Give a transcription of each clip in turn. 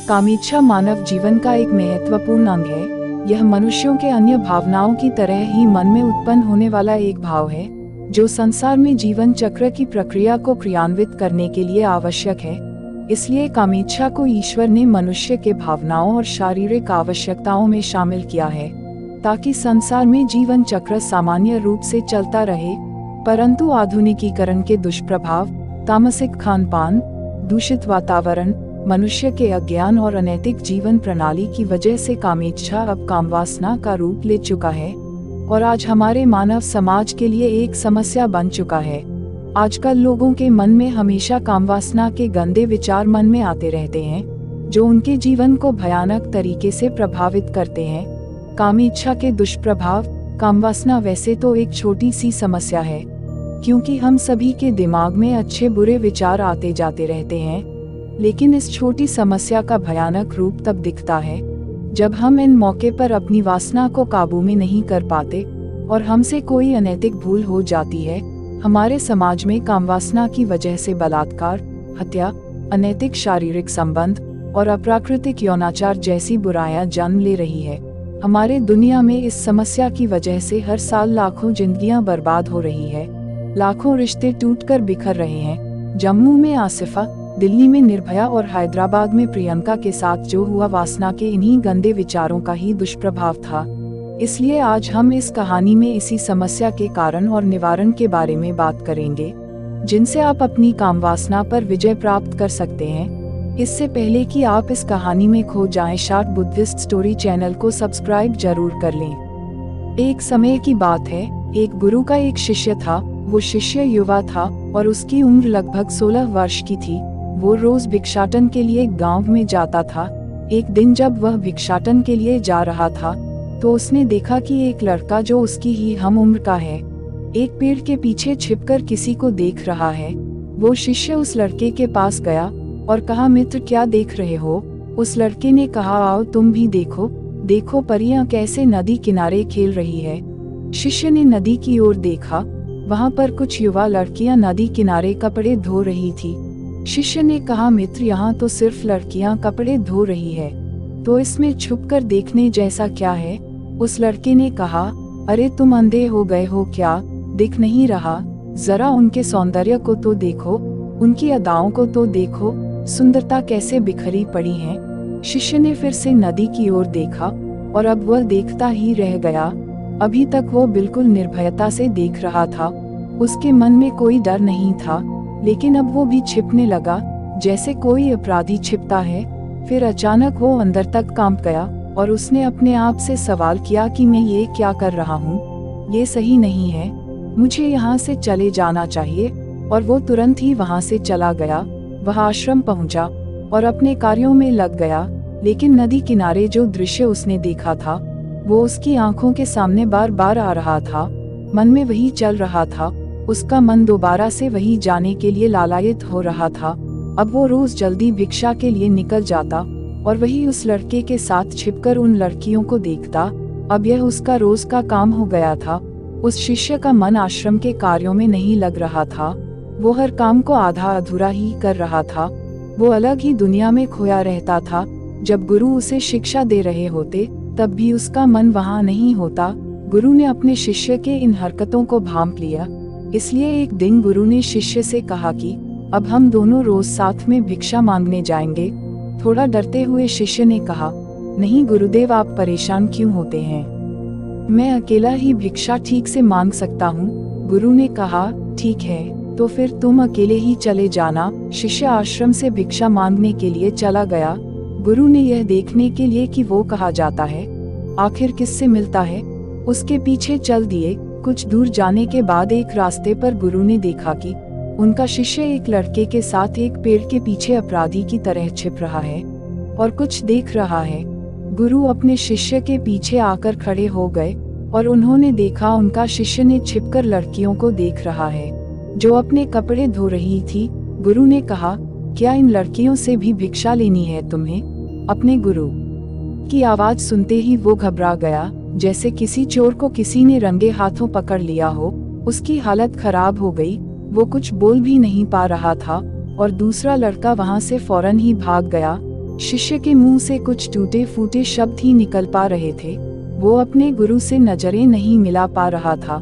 कामेच्छा मानव जीवन का एक महत्वपूर्ण अंग है। यह मनुष्यों के अन्य भावनाओं की तरह ही मन में उत्पन्न होने वाला एक भाव है, जो संसार में जीवन चक्र की प्रक्रिया को क्रियान्वित करने के लिए आवश्यक है। इसलिए कामेच्छा को ईश्वर ने मनुष्य के भावनाओं और शारीरिक आवश्यकताओं में शामिल किया है, ताकि संसार में जीवन चक्र सामान्य रूप से चलता रहे। परंतु आधुनिकीकरण के दुष्प्रभाव, तामसिक खानपान, दूषित वातावरण, मनुष्य के अज्ञान और अनैतिक जीवन प्रणाली की वजह से कामेच्छा अब कामवासना का रूप ले चुका है और आज हमारे मानव समाज के लिए एक समस्या बन चुका है। आजकल लोगों के मन में हमेशा कामवासना के गंदे विचार मन में आते रहते हैं, जो उनके जीवन को भयानक तरीके से प्रभावित करते हैं। कामेच्छा के दुष्प्रभाव। कामवासना वैसे तो एक छोटी सी समस्या है, क्योंकि हम सभी के दिमाग में अच्छे बुरे विचार आते जाते रहते हैं, लेकिन इस छोटी समस्या का भयानक रूप तब दिखता है जब हम इन मौके पर अपनी वासना को काबू में नहीं कर पाते और हमसे कोई अनैतिक भूल हो जाती है। हमारे समाज में कामवासना की वजह से बलात्कार, हत्या, अनैतिक शारीरिक संबंध और अप्राकृतिक यौनाचार जैसी बुराइयां जन्म ले रही है। हमारे दुनिया में इस समस्या की वजह से हर साल लाखों जिंदगियां बर्बाद हो रही है, लाखों रिश्ते टूटकर बिखर रहे हैं। जम्मू में आसिफा, दिल्ली में निर्भया और हैदराबाद में प्रियंका के साथ जो हुआ वासना के इन्हीं गंदे विचारों का ही दुष्प्रभाव था। इसलिए आज हम इस कहानी में इसी समस्या के कारण और निवारण के बारे में बात करेंगे, जिनसे आप अपनी कामवासना पर विजय प्राप्त कर सकते हैं। इससे पहले कि आप इस कहानी में खो जाएं, शार्ट बुद्धिस्ट स्टोरी चैनल को सब्सक्राइब जरूर कर लें। एक समय की बात है, एक गुरु का एक शिष्य था। वो शिष्य युवा था और उसकी उम्र लगभग 16 वर्ष की थी। वो रोज भिक्षाटन के लिए गांव में जाता था। एक दिन जब वह भिक्षाटन के लिए जा रहा था, तो उसने देखा कि एक लड़का जो उसकी ही हम उम्र का है, एक पेड़ के पीछे छिपकर किसी को देख रहा है। वो शिष्य उस लड़के के पास गया और कहा, मित्र क्या देख रहे हो? उस लड़के ने कहा, आओ तुम भी देखो, देखो परियां कैसे नदी किनारे खेल रही है। शिष्य ने नदी की ओर देखा, वहां पर कुछ युवा लड़कियां नदी किनारे कपड़े धो रही थी। शिष्य ने कहा, मित्र यहाँ तो सिर्फ लड़कियां कपड़े धो रही है, तो इसमें छुपकर देखने जैसा क्या है? उस लड़के ने कहा, अरे तुम अंधे हो गए हो क्या? दिख नहीं रहा? जरा उनके सौंदर्य को तो देखो, उनकी अदाओं को तो देखो, सुंदरता कैसे बिखरी पड़ी है। शिष्य ने फिर से नदी की ओर देखा और अब वह देखता ही रह गया। अभी तक वो बिल्कुल निर्भयता से देख रहा था, उसके मन में कोई डर नहीं था, लेकिन अब वो भी छिपने लगा, जैसे कोई अपराधी छिपता है। फिर अचानक वो अंदर तक कांप गया और उसने अपने आप से सवाल किया कि मैं ये क्या कर रहा हूँ? ये सही नहीं है, मुझे यहाँ से चले जाना चाहिए। और वो तुरंत ही वहाँ से चला गया। वह आश्रम पहुँचा और अपने कार्यों में लग गया, लेकिन नदी किनारे जो दृश्य उसने देखा था, वो उसकी आंखों के सामने बार बार आ रहा था। मन में वही चल रहा था। उसका मन दोबारा से वही जाने के लिए लालायित हो रहा था। अब वो रोज जल्दी भिक्षा के लिए निकल जाता और वही उस लड़के के साथ छिपकर उन लड़कियों को देखता। अब यह उसका रोज का काम हो गया था। उस शिष्य का मन आश्रम के कार्यों में नहीं लग रहा था। वो हर काम को आधा अधूरा ही कर रहा था। वो अलग ही दुनिया में खोया रहता था। जब गुरु उसे शिक्षा दे रहे होते, तब भी उसका मन वहाँ नहीं होता। गुरु ने अपने शिष्य के इन हरकतों को भांप लिया। इसलिए एक दिन गुरु ने शिष्य से कहा कि अब हम दोनों रोज साथ में भिक्षा मांगने जाएंगे। थोड़ा डरते हुए शिष्य ने कहा, नहीं गुरुदेव, आप परेशान क्यों होते हैं? मैं अकेला ही भिक्षा ठीक से मांग सकता हूँ। गुरु ने कहा, ठीक है, तो फिर तुम अकेले ही चले जाना। शिष्य आश्रम से भिक्षा मांगने के लिए चला गया। गुरु ने यह देखने के लिए कि वो कहाँ जाता है, आखिर किससे मिलता है, उसके पीछे चल दिए। कुछ दूर जाने के बाद एक रास्ते पर गुरु ने देखा कि उनका शिष्य एक लड़के के साथ एक पेड़ के पीछे अपराधी की तरह छिप रहा है और कुछ देख रहा है। गुरु अपने शिष्य के पीछे आकर खड़े हो गए और उन्होंने देखा उनका शिष्य ने छिपकर लड़कियों को देख रहा है जो अपने कपड़े धो रही थी। गुरु ने कहा, क्या इन लड़कियों से भी भिक्षा लेनी है तुम्हें? अपने गुरु की आवाज सुनते ही वो घबरा गया, जैसे किसी चोर को किसी ने रंगे हाथों पकड़ लिया हो। उसकी हालत खराब हो गई, वो कुछ बोल भी नहीं पा रहा था और दूसरा लड़का वहां से फौरन ही भाग गया। शिष्य के मुंह से कुछ टूटे फूटे शब्द ही निकल पा रहे थे। वो अपने गुरु से नजरें नहीं मिला पा रहा था।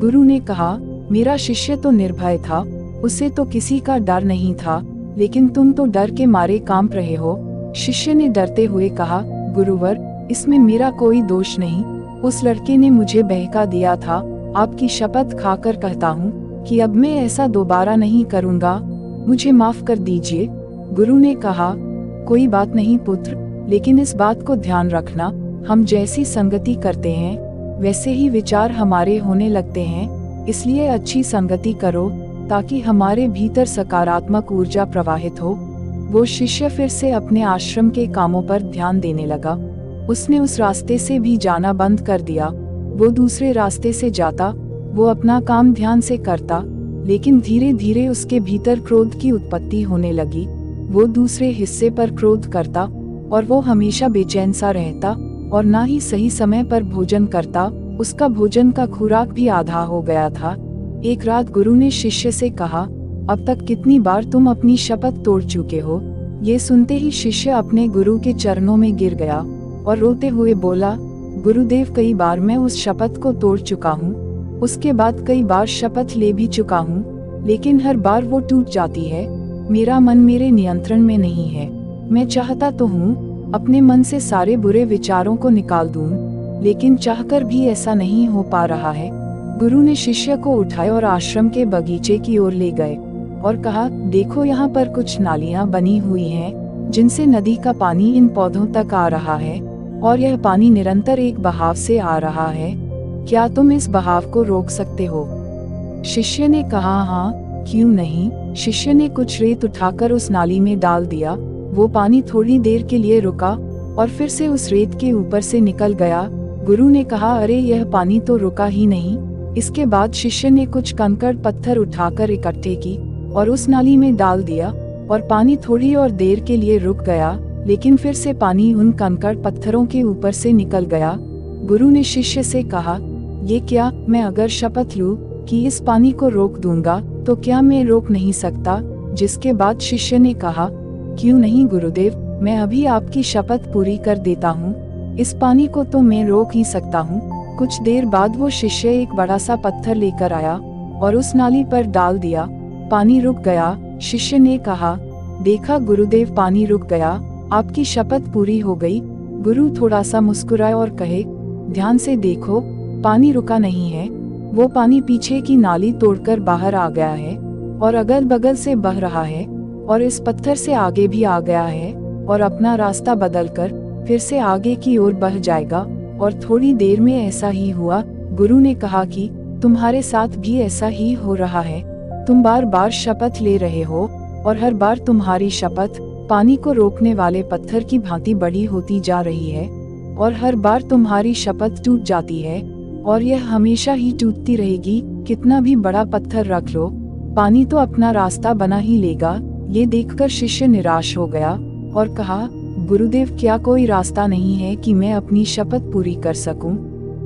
गुरु ने कहा, मेरा शिष्य तो निर्भय था, उसे तो किसी का डर नहीं था, लेकिन तुम तो डर के मारे कांप रहे हो। शिष्य ने डरते हुए कहा, गुरुवर, इसमें मेरा कोई दोष नहीं, उस लड़के ने मुझे बहका दिया था। आपकी शपथ खाकर कहता हूँ कि अब मैं ऐसा दोबारा नहीं करूँगा, मुझे माफ कर दीजिए। गुरु ने कहा, कोई बात नहीं पुत्र, लेकिन इस बात को ध्यान रखना, हम जैसी संगति करते हैं वैसे ही विचार हमारे होने लगते हैं, इसलिए अच्छी संगति करो ताकि हमारे भीतर सकारात्मक ऊर्जा प्रवाहित हो। वो शिष्य फिर से अपने आश्रम के कामों पर ध्यान देने लगा। उसने उस रास्ते से भी जाना बंद कर दिया। वो दूसरे रास्ते से जाता, वो अपना काम ध्यान से करता, लेकिन धीरे धीरे उसके भीतर क्रोध की उत्पत्ति होने लगी। वो दूसरे हिस्से पर क्रोध करता और वो हमेशा बेचैन सा रहता और ना ही सही समय पर भोजन करता। उसका भोजन का खुराक भी आधा हो गया था। एक रात गुरु ने शिष्य से कहा, अब तक कितनी बार तुम अपनी शपथ तोड़ चुके हो। ये सुनते ही शिष्य अपने गुरु के चरणों में गिर गया और रोते हुए बोला, गुरुदेव, कई बार मैं उस शपथ को तोड़ चुका हूँ, उसके बाद कई बार शपथ ले भी चुका हूँ, लेकिन हर बार वो टूट जाती है। मेरा मन मेरे नियंत्रण में नहीं है। मैं चाहता तो हूँ अपने मन से सारे बुरे विचारों को निकाल दूं, लेकिन चाहकर भी ऐसा नहीं हो पा रहा है। गुरु ने शिष्य को उठाया और आश्रम के बगीचे की ओर ले गए और कहा, देखो यहाँ पर कुछ नालियाँ बनी हुई हैं, जिनसे नदी का पानी इन पौधों तक आ रहा है और यह पानी निरंतर एक बहाव से आ रहा है। क्या तुम इस बहाव को रोक सकते हो? शिष्य ने कहा, हाँ, क्यों नहीं। शिष्य ने कुछ रेत उठाकर उस नाली में डाल दिया। वो पानी थोड़ी देर के लिए रुका और फिर से उस रेत के ऊपर से निकल गया। गुरु ने कहा, अरे यह पानी तो रुका ही नहीं। इसके बाद शिष्य ने कुछ कंकड़ पत्थर उठाकर इकट्ठे की और उस नाली में डाल दिया और पानी थोड़ी और देर के लिए रुक गया, लेकिन फिर से पानी उन कंकड़ पत्थरों के ऊपर से निकल गया। गुरु ने शिष्य से कहा, ये क्या, मैं अगर शपथ लूं कि इस पानी को रोक दूंगा तो क्या मैं रोक नहीं सकता? जिसके बाद शिष्य ने कहा, क्यों नहीं गुरुदेव, मैं अभी आपकी शपथ पूरी कर देता हूँ। इस पानी को तो मैं रोक ही सकता हूँ। कुछ देर बाद वो शिष्य एक बड़ा सा पत्थर लेकर आया और उस नाली पर डाल दिया। पानी रुक गया। शिष्य ने कहा, देखा गुरुदेव, पानी रुक गया, आपकी शपथ पूरी हो गई। गुरु थोड़ा सा मुस्कुराए और कहे, ध्यान से देखो, पानी रुका नहीं है, वो पानी पीछे की नाली तोड़कर बाहर आ गया है और अगल बगल से बह रहा है और इस पत्थर से आगे भी आ गया है और अपना रास्ता बदलकर फिर से आगे की ओर बह जाएगा। और थोड़ी देर में ऐसा ही हुआ। गुरु ने कहा कि तुम्हारे साथ भी ऐसा ही हो रहा है। तुम बार बार शपथ ले रहे हो और हर बार तुम्हारी शपथ पानी को रोकने वाले पत्थर की भांति बड़ी होती जा रही है और हर बार तुम्हारी शपथ टूट जाती है और यह हमेशा ही टूटती रहेगी। कितना भी बड़ा पत्थर रख लो, पानी तो अपना रास्ता बना ही लेगा। ये देखकर शिष्य निराश हो गया और कहा, गुरुदेव, क्या कोई रास्ता नहीं है कि मैं अपनी शपथ पूरी कर सकूं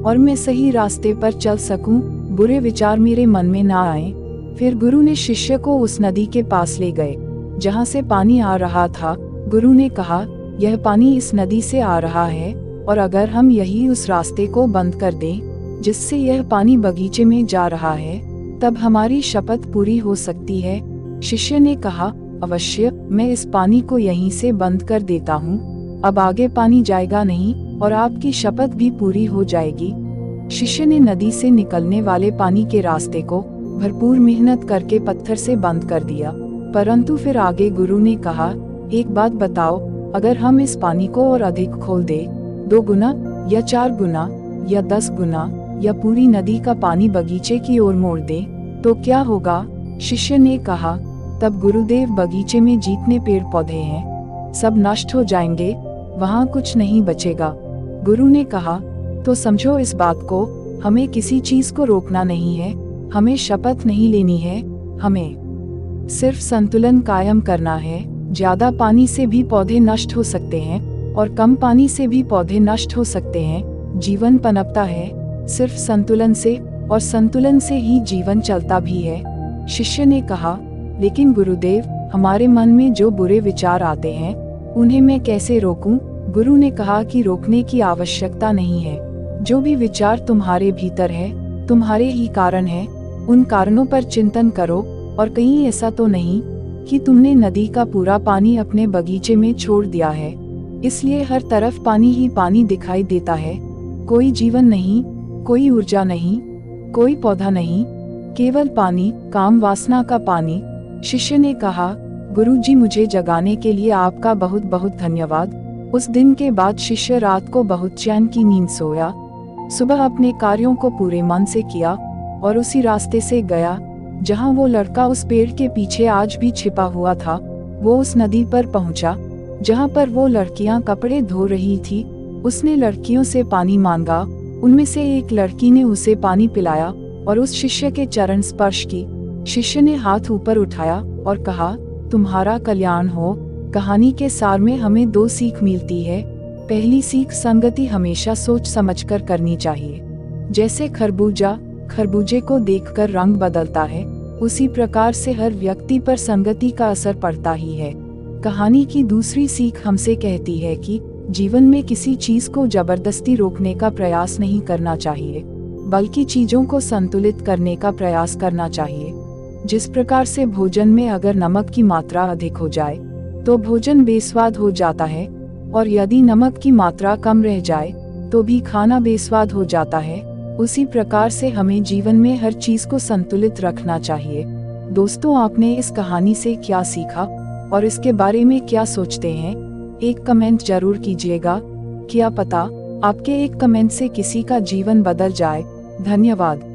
और मैं सही रास्ते पर चल सकूं, बुरे विचार मेरे मन में ना आए। फिर गुरु ने शिष्य को उस नदी के पास ले गए जहां से पानी आ रहा था। गुरु ने कहा, यह पानी इस नदी से आ रहा है और अगर हम यही उस रास्ते को बंद कर दें जिससे यह पानी बगीचे में जा रहा है, तब हमारी शपथ पूरी हो सकती है। शिष्य ने कहा, अवश्य, मैं इस पानी को यहीं से बंद कर देता हूँ। अब आगे पानी जाएगा नहीं और आपकी शपथ भी पूरी हो जाएगी। शिष्य ने नदी से निकलने वाले पानी के रास्ते को भरपूर मेहनत करके पत्थर से बंद कर दिया, परंतु फिर आगे गुरु ने कहा, एक बात बताओ, अगर हम इस पानी को और अधिक खोल दे, 2 गुना या 4 गुना या 10 गुना या पूरी नदी का पानी बगीचे की ओर मोड़ दे, तो क्या होगा? शिष्य ने कहा, तब गुरुदेव, बगीचे में जितने पेड़ पौधे हैं सब नष्ट हो जाएंगे, वहाँ कुछ नहीं बचेगा। गुरु ने कहा, तो समझो इस बात को, हमें किसी चीज को रोकना नहीं है, हमें शपथ नहीं लेनी है, हमें सिर्फ संतुलन कायम करना है। ज्यादा पानी से भी पौधे नष्ट हो सकते हैं और कम पानी से भी पौधे नष्ट हो सकते हैं। जीवन पनपता है सिर्फ संतुलन से और संतुलन से ही जीवन चलता भी है। शिष्य ने कहा, लेकिन गुरुदेव, हमारे मन में जो बुरे विचार आते हैं उन्हें मैं कैसे रोकूं? गुरु ने कहा कि रोकने की आवश्यकता नहीं है। जो भी विचार तुम्हारे भीतर है, तुम्हारे ही कारण है। उन कारणों पर चिंतन करो, और कहीं ऐसा तो नहीं कि तुमने नदी का पूरा पानी अपने बगीचे में छोड़ दिया है, इसलिए हर तरफ पानी ही पानी दिखाई देता है। कोई जीवन नहीं, कोई ऊर्जा नहीं, कोई पौधा नहीं, केवल पानी, काम वासना का पानी। शिष्य ने कहा, गुरुजी मुझे जगाने के लिए आपका बहुत बहुत धन्यवाद। उस दिन के बाद शिष्य रात को बहुत चैन की नींद सोया। सुबह अपने कार्यों को पूरे मन से किया और उसी रास्ते से गया जहां वो लड़का उस पेड़ के पीछे आज भी छिपा हुआ था। वो उस नदी पर पहुंचा जहां पर वो लड़कियां कपड़े धो रही थी। उसने लड़कियों से पानी मांगा। उनमें से एक लड़की ने उसे पानी पिलाया और उस शिष्य के चरण स्पर्श की। शिष्य ने हाथ ऊपर उठाया और कहा, तुम्हारा कल्याण हो। कहानी के सार में हमें 2 सीख मिलती है। पहली सीख, संगति हमेशा सोच समझकर करनी चाहिए। जैसे खरबूजे को देखकर रंग बदलता है, उसी प्रकार से हर व्यक्ति पर संगति का असर पड़ता ही है। कहानी की दूसरी सीख हमसे कहती है कि जीवन में किसी चीज को जबरदस्ती रोकने का प्रयास नहीं करना चाहिए, बल्कि चीजों को संतुलित करने का प्रयास करना चाहिए। जिस प्रकार से भोजन में अगर नमक की मात्रा अधिक हो जाए तो भोजन बेस्वाद हो जाता है, और यदि नमक की मात्रा कम रह जाए तो भी खाना बेस्वाद हो जाता है। उसी प्रकार से हमें जीवन में हर चीज को संतुलित रखना चाहिए। दोस्तों, आपने इस कहानी से क्या सीखा और इसके बारे में क्या सोचते हैं? एक कमेंट जरूर कीजिएगा। क्या पता आपके एक कमेंट से किसी का जीवन बदल जाए। धन्यवाद।